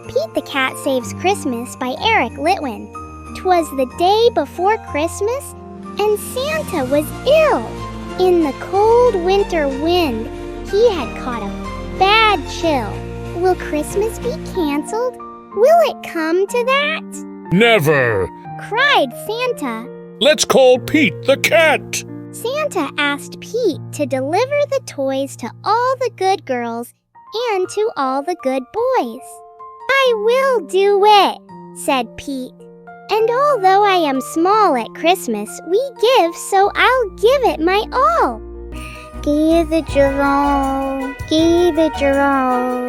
Pete the Cat Saves Christmas by Eric Litwin. 'Twas the day before Christmas, and Santa was ill. In the cold winter wind, he had caught a bad chill. Will Christmas be canceled? Will it come to that? Never! Cried Santa. Let's call Pete the Cat! Santa asked Pete to deliver the toys to all the good girls and to all the good boys. I will do it, said Pete. And although I am small at Christmas, we give, so I'll give it my all. Give it your all, give it your all.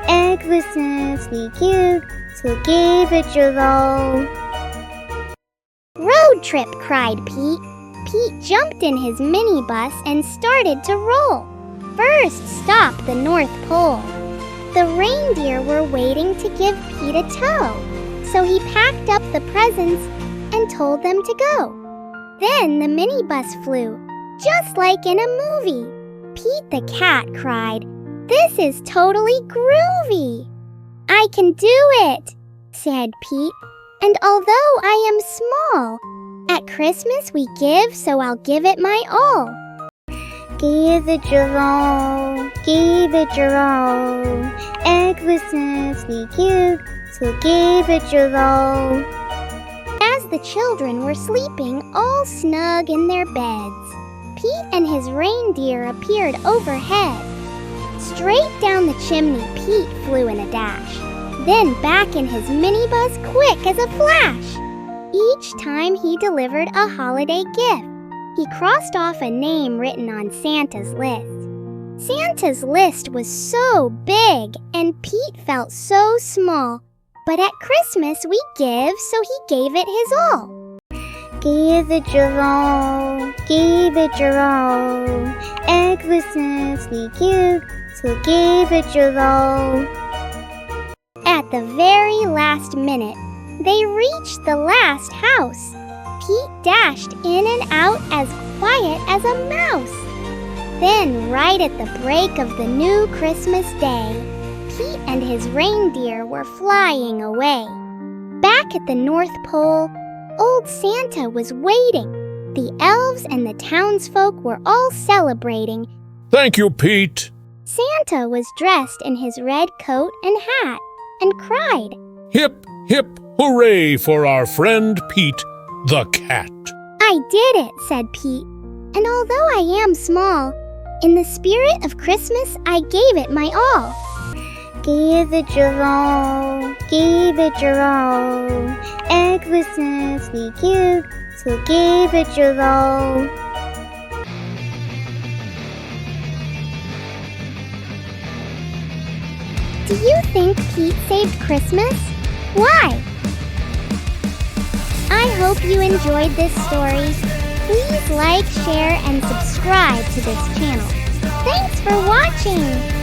At Christmas we give, so give it your all. Road trip, cried Pete. Pete jumped in his minibus and started to roll. First stop, the North Pole. The reindeer were waiting to give Pete a tow, so he packed up the presents and told them to go. Then the minibus flew, just like in a movie. Pete the Cat cried, "This is totally groovy!" I can do it, said Pete, and although I am small, at Christmas we give, so I'll give it my all. Give it your all, give it your all. At Christmas we give, so give it your all. As the children were sleeping all snug in their beds, Pete and his reindeer appeared overhead. Straight down the chimney Pete flew in a dash, then back in his minibus quick as a flash. Each time he delivered a holiday gift, he crossed off a name written on Santa's list. Santa's list was so big, and Pete felt so small. But at Christmas we give, so he gave it his all. Give it your all, give it your all. At Christmas we give, so give it your all. At the very last minute, they reached the last house. Pete dashed in and out as quiet as a mouse. Then, right at the break of the new Christmas day, Pete and his reindeer were flying away. Back at the North Pole, old Santa was waiting. The elves and the townsfolk were all celebrating. Thank you, Pete. Santa was dressed in his red coat and hat and cried, Hip, hip, hooray for our friend Pete the Cat. I did it, said Pete. And although I am small, in the spirit of Christmas I gave it my all. Give it your all, give it your all. At Christmas we give, so give it your all. Do you think Pete saved Christmas? Why? I hope you enjoyed this story. Please like, share, and subscribe to this channel. Thanks for watching!